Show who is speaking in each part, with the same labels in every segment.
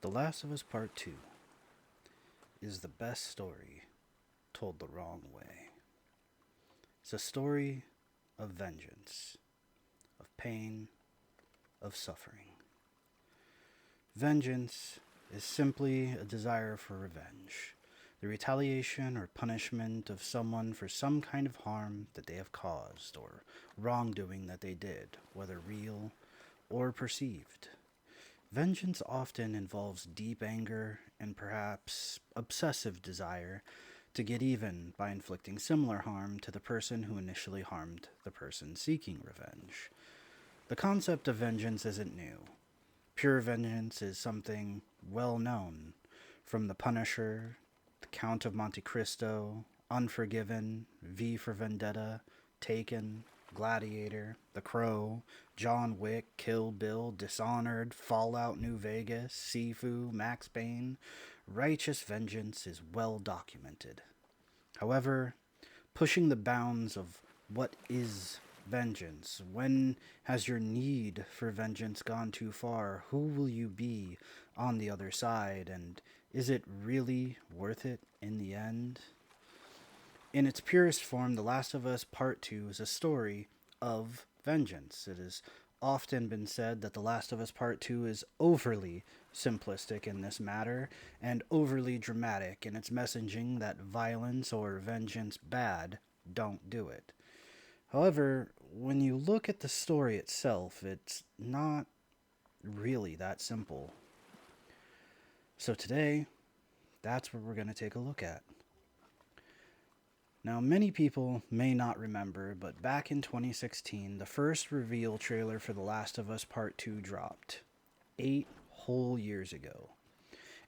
Speaker 1: The Last of Us Part 2 is the best story told the wrong way. It's a story of vengeance, of pain, of suffering. Vengeance is simply a desire for revenge, the retaliation or punishment of someone for some kind of harm that they have caused or wrongdoing that they did, whether real or perceived. Vengeance often involves deep anger and perhaps obsessive desire to get even by inflicting similar harm to the person who initially harmed the person seeking revenge. The concept of vengeance isn't new. Pure vengeance is something well known, from The Punisher, The Count of Monte Cristo, Unforgiven, V for Vendetta, Taken, Gladiator, The Crow, John Wick, Kill Bill, Dishonored, Fallout New Vegas, Sifu, Max Payne. Righteous vengeance is well documented. However, pushing the bounds of what is vengeance, when has your need for vengeance gone too far? Who will you be on the other side? And is it really worth it in the end? In its purest form, The Last of Us Part 2 is a story of vengeance. It has often been said that The Last of Us Part 2 is overly simplistic in this matter and overly dramatic in its messaging that violence or vengeance bad don't do it. However, when you look at the story itself, it's not really that simple. So today, that's what we're going to take a look at. Now, many people may not remember, but back in 2016, the first reveal trailer for The Last of Us Part 2 dropped. 8 whole years ago.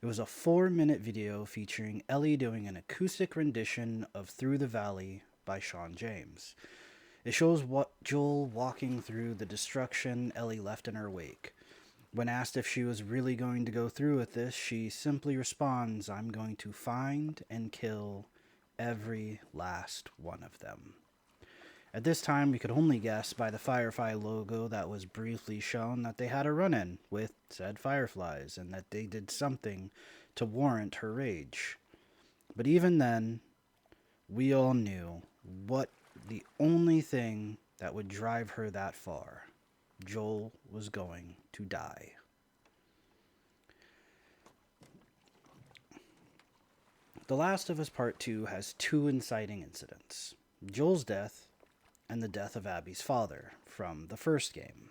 Speaker 1: It was a 4-minute video featuring Ellie doing an acoustic rendition of Through the Valley by Sean James. It shows Joel walking through the destruction Ellie left in her wake. When asked if she was really going to go through with this, she simply responds, "I'm going to find and kill every last one of them." At this time, we could only guess by the Firefly logo that was briefly shown that they had a run-in with said Fireflies and that they did something to warrant her rage. But even then, we all knew what the only thing that would drive her that far. Joel was going to die. The Last of Us Part 2 has 2 inciting incidents: Joel's death and the death of Abby's father from the first game.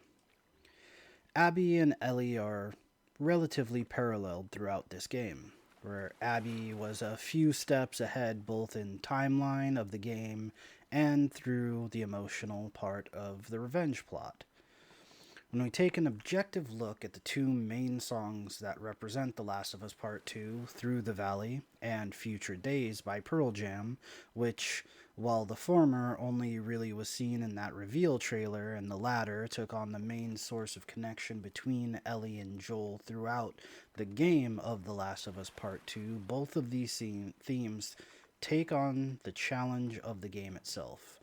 Speaker 1: Abby and Ellie are relatively paralleled throughout this game, where Abby was a few steps ahead both in timeline of the game and through the emotional part of the revenge plot. When we take an objective look at the 2 main songs that represent The Last of Us Part 2, Through the Valley and Future Days by Pearl Jam, which, while the former only really was seen in that reveal trailer and the latter took on the main source of connection between Ellie and Joel throughout the game of The Last of Us Part 2, both of these themes take on the challenge of the game itself.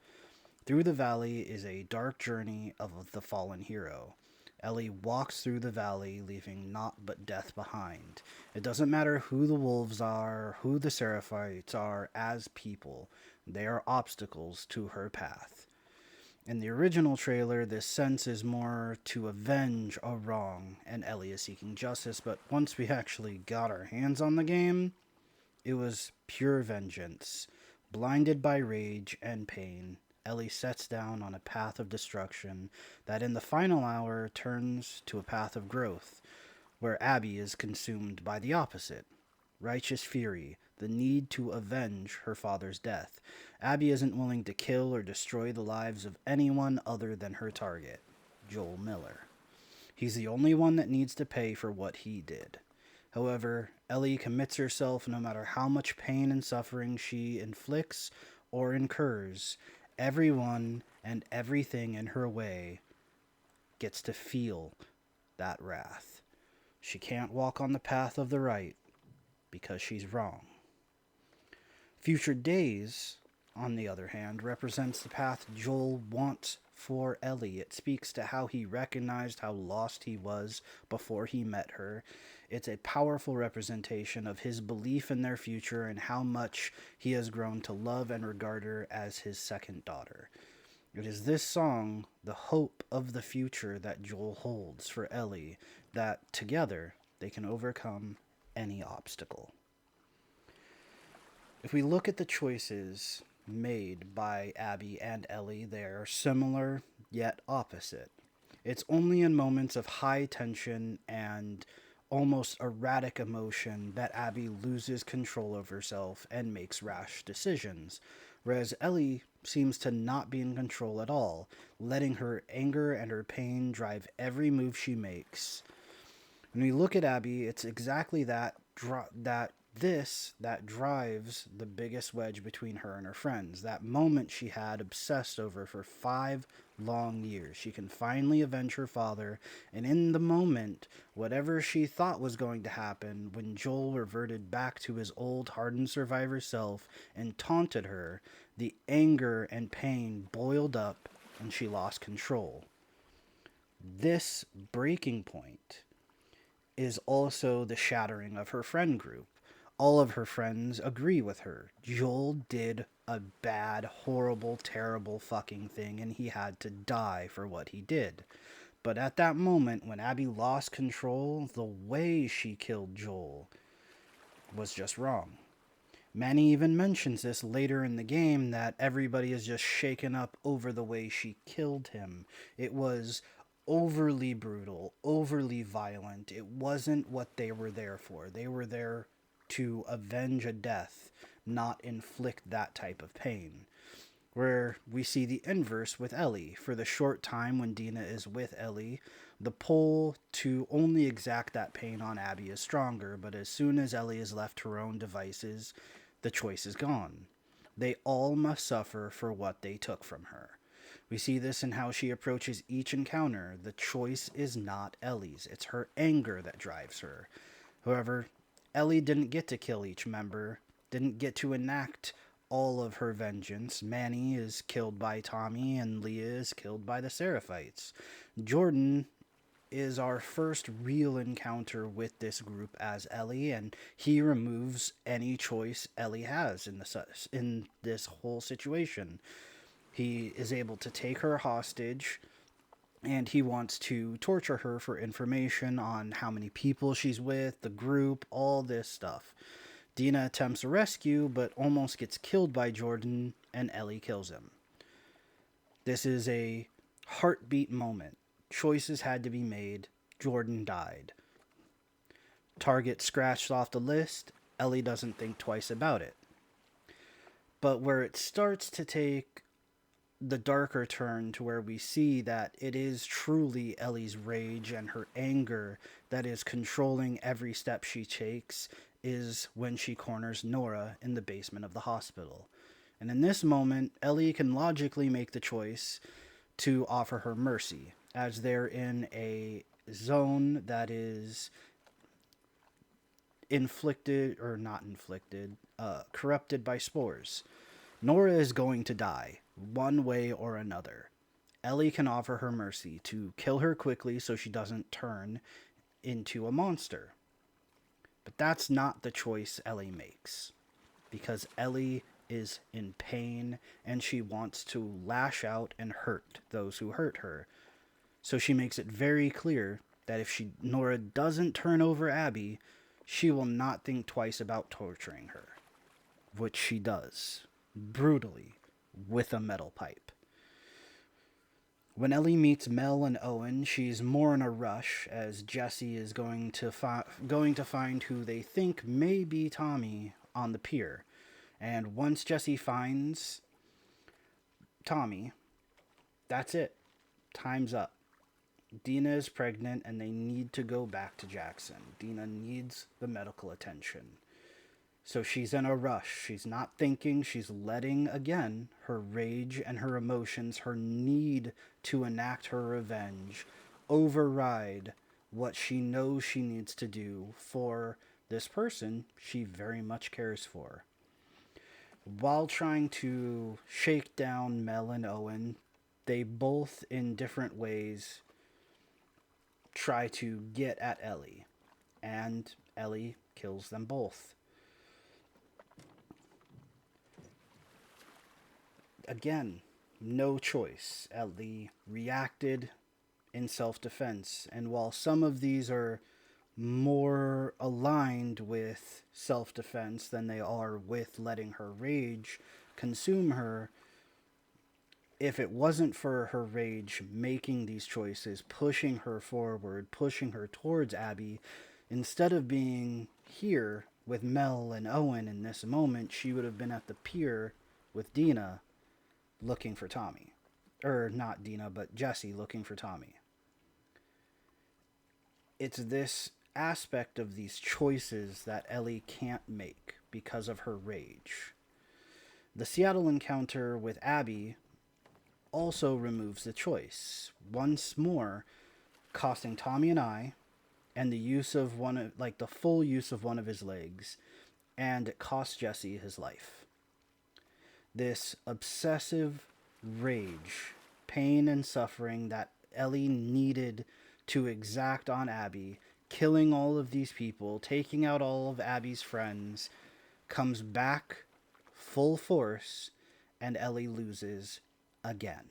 Speaker 1: Through the Valley is a dark journey of the fallen hero. Ellie walks through the valley, leaving naught but death behind. It doesn't matter who the wolves are, who the Seraphites are as people. They are obstacles to her path. In the original trailer, this sense is more to avenge a wrong, and Ellie is seeking justice, but once we actually got our hands on the game, it was pure vengeance. Blinded by rage and pain, Ellie sets down on a path of destruction that in the final hour turns to a path of growth, where Abby is consumed by the opposite: righteous fury, the need to avenge her father's death. Abby isn't willing to kill or destroy the lives of anyone other than her target, Joel Miller. He's the only one that needs to pay for what he did. However, Ellie commits herself no matter how much pain and suffering she inflicts or incurs. Everyone and everything in her way gets to feel that wrath. She can't walk on the path of the right because she's wrong. Future Days, on the other hand, represents the path Joel wants for Ellie. It speaks to how he recognized how lost he was before he met her. It's a powerful representation of his belief in their future and how much he has grown to love and regard her as his second daughter. It is this song, the hope of the future that Joel holds for Ellie, that together they can overcome any obstacle. If we look at the choices made by Abby and Ellie, they are similar yet opposite. It's only in moments of high tension and almost erratic emotion that Abby loses control of herself and makes rash decisions, whereas Ellie seems to not be in control at all, letting her anger and her pain drive every move she makes. When we look at Abby, it's exactly that drives the biggest wedge between her and her friends. That moment she had obsessed over for 5 long years. She can finally avenge her father, and in the moment, whatever she thought was going to happen, when Joel reverted back to his old hardened survivor self and taunted her, the anger and pain boiled up and she lost control. This breaking point is also the shattering of her friend group. All of her friends agree with her. Joel did a bad, horrible, terrible fucking thing, and he had to die for what he did. But at that moment, when Abby lost control, the way she killed Joel was just wrong. Manny even mentions this later in the game, that everybody is just shaken up over the way she killed him. It was overly brutal, overly violent. It wasn't what they were there for. They were there to avenge a death, not inflict that type of pain. Where we see the inverse with Ellie. For the short time when Dina is with Ellie, the pull to only exact that pain on Abby is stronger, but as soon as Ellie is left to her own devices, the choice is gone. They all must suffer for what they took from her. We see this in how she approaches each encounter. The choice is not Ellie's, it's her anger that drives her. However, Ellie didn't get to kill each member, didn't get to enact all of her vengeance. Manny is killed by Tommy, and Leah is killed by the Seraphites. Jordan is our first real encounter with this group as Ellie, and he removes any choice Ellie has in this whole situation. He is able to take her hostage, and he wants to torture her for information on how many people she's with, the group, all this stuff. Dina attempts a rescue, but almost gets killed by Jordan, and Ellie kills him. This is a heartbeat moment. Choices had to be made. Jordan died. Target scratched off the list. Ellie doesn't think twice about it. But where it starts to take the darker turn to where we see that it is truly Ellie's rage and her anger that is controlling every step she takes is when she corners Nora in the basement of the hospital. And in this moment, Ellie can logically make the choice to offer her mercy, as they're in a zone that is corrupted by spores. Nora is going to die, one way or another. Ellie can offer her mercy to kill her quickly so she doesn't turn into a monster. But that's not the choice Ellie makes, because Ellie is in pain and she wants to lash out and hurt those who hurt her. So she makes it very clear that if Nora doesn't turn over Abby, she will not think twice about torturing her, which she does, brutally, with a metal pipe. When Ellie meets Mel and Owen, she's more in a rush, as Jesse is going to find who they think may be Tommy on the pier. And once Jesse finds Tommy, that's it. Time's up. Dina is pregnant and they need to go back to Jackson. Dina needs the medical attention. So she's in a rush. She's not thinking. She's letting, again, her rage and her emotions, her need to enact her revenge, override what she knows she needs to do for this person she very much cares for. While trying to shake down Mel and Owen, they both, in different ways, try to get at Ellie, and Ellie kills them both. Again, no choice. Ellie reacted in self defense, and while some of these are more aligned with self defense than they are with letting her rage consume her, if it wasn't for her rage making these choices, pushing her forward, pushing her towards Abby, instead of being here with Mel and Owen in this moment, she would have been at the pier with Dina looking for Tommy. Or not Dina, but Jesse looking for Tommy. It's this aspect of these choices that Ellie can't make because of her rage. The Seattle encounter with Abby also removes the choice, once more costing Tommy and I and the use of the full use of one of his legs, and it costs Jesse his life. This obsessive rage, pain, and suffering that Ellie needed to exact on Abby, killing all of these people, taking out all of Abby's friends, comes back full force, and Ellie loses again.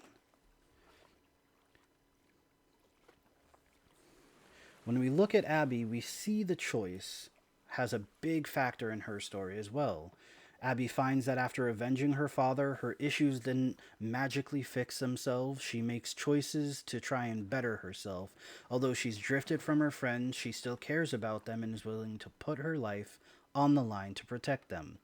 Speaker 1: When we look at Abby, we see the choice has a big factor in her story as well. Abby finds that after avenging her father, her issues didn't magically fix themselves. She makes choices to try and better herself. Although she's drifted from her friends, she still cares about them and is willing to put her life on the line to protect them,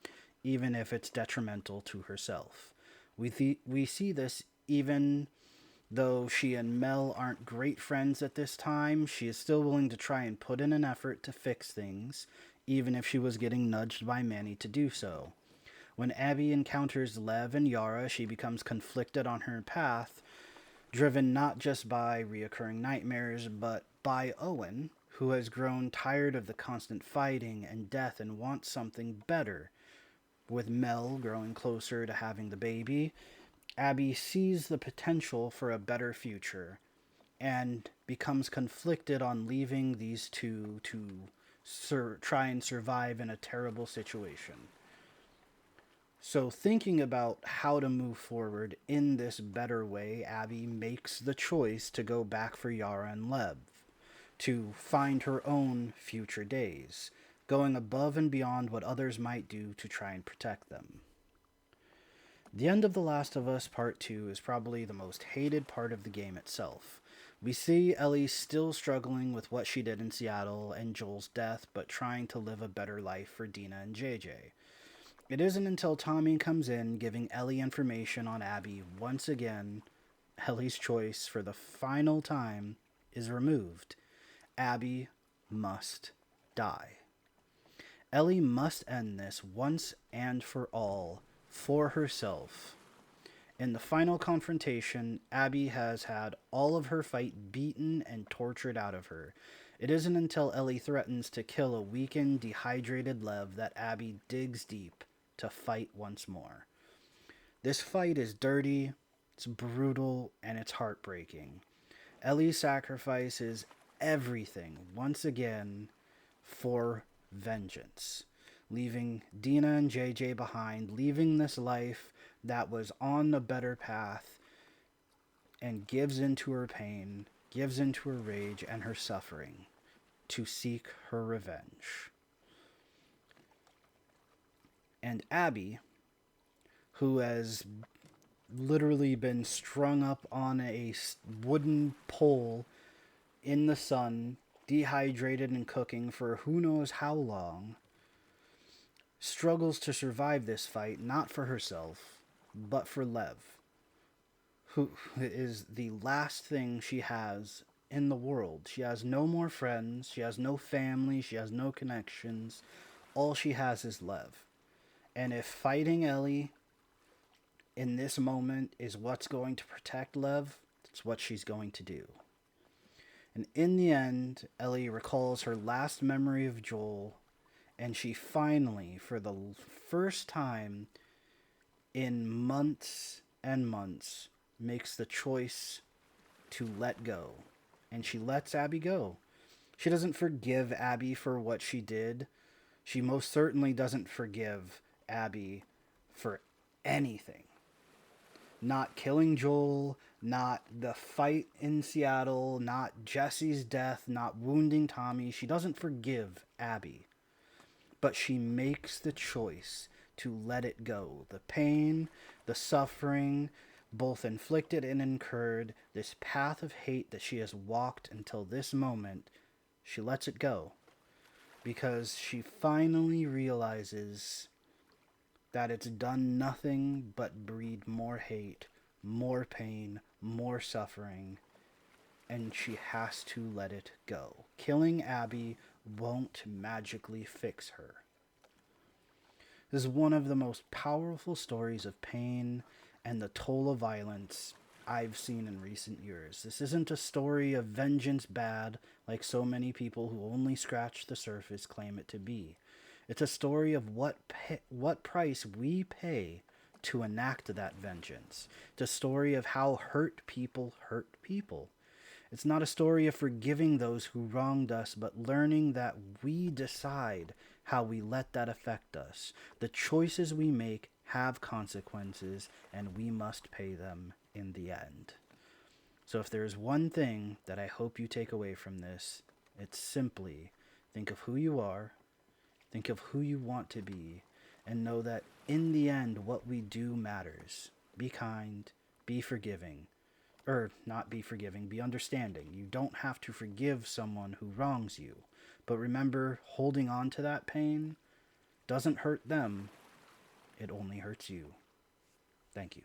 Speaker 1: even if it's detrimental to herself. We see this even though she and Mel aren't great friends at this time. She is still willing to try and put in an effort to fix things, even if she was getting nudged by Manny to do so. When Abby encounters Lev and Yara, she becomes conflicted on her path, driven not just by reoccurring nightmares, but by Owen, who has grown tired of the constant fighting and death and wants something better. With Mel growing closer to having the baby, Abby sees the potential for a better future and becomes conflicted on leaving these two to try and survive in a terrible situation. So thinking about how to move forward in this better way, Abby makes the choice to go back for Yara and Lev, to find her own future days, going above and beyond what others might do to try and protect them. The end of The Last of Us Part 2 is probably the most hated part of the game itself. We see Ellie still struggling with what she did in Seattle and Joel's death, but trying to live a better life for Dina and JJ. It isn't until Tommy comes in, giving Ellie information on Abby once again, Ellie's choice for the final time is removed. Abby must die. Ellie must end this once and for all, for herself. In the final confrontation, Abby has had all of her fight beaten and tortured out of her. It isn't until Ellie threatens to kill a weakened, dehydrated Lev that Abby digs deep to fight once more. This fight is dirty, it's brutal, and it's heartbreaking. Ellie's sacrifice is everything, once again, for vengeance. Leaving Dina and JJ behind, leaving this life that was on a better path, and gives into her pain, gives into her rage and her suffering to seek her revenge. And Abby, who has literally been strung up on a wooden pole in the sun, dehydrated and cooking for who knows how long, struggles to survive this fight, not for herself, but for Lev, who is the last thing she has in the world. She has no more friends, she has no family, she has no connections. All she has is Lev. And if fighting Ellie in this moment is what's going to protect Lev, it's what she's going to do. And in the end, Ellie recalls her last memory of Joel, and she finally, for the first time in months and months, makes the choice to let go. And she lets Abby go. She doesn't forgive Abby for what she did. She most certainly doesn't forgive Abby for anything. Not killing Joel, not the fight in Seattle, not Jesse's death, not wounding Tommy. She doesn't forgive Abby. But she makes the choice to let it go. The pain, the suffering, both inflicted and incurred, this path of hate that she has walked until this moment, she lets it go. Because she finally realizes that it's done nothing but breed more hate, more pain, more suffering, and she has to let it go. Killing Abby won't magically fix her. This is one of the most powerful stories of pain and the toll of violence I've seen in recent years. This isn't a story of vengeance bad like so many people who only scratch the surface claim it to be. It's a story of what price we pay to enact that vengeance. It's a story of how hurt people hurt people. It's not a story of forgiving those who wronged us, but learning that we decide how we let that affect us. The choices we make have consequences, and we must pay them in the end. So if there's one thing that I hope you take away from this, it's simply think of who you are, think of who you want to be, and know that in the end, what we do matters. Be kind, be forgiving. Or not be forgiving, be understanding. You don't have to forgive someone who wrongs you. But remember, holding on to that pain doesn't hurt them. It only hurts you. Thank you.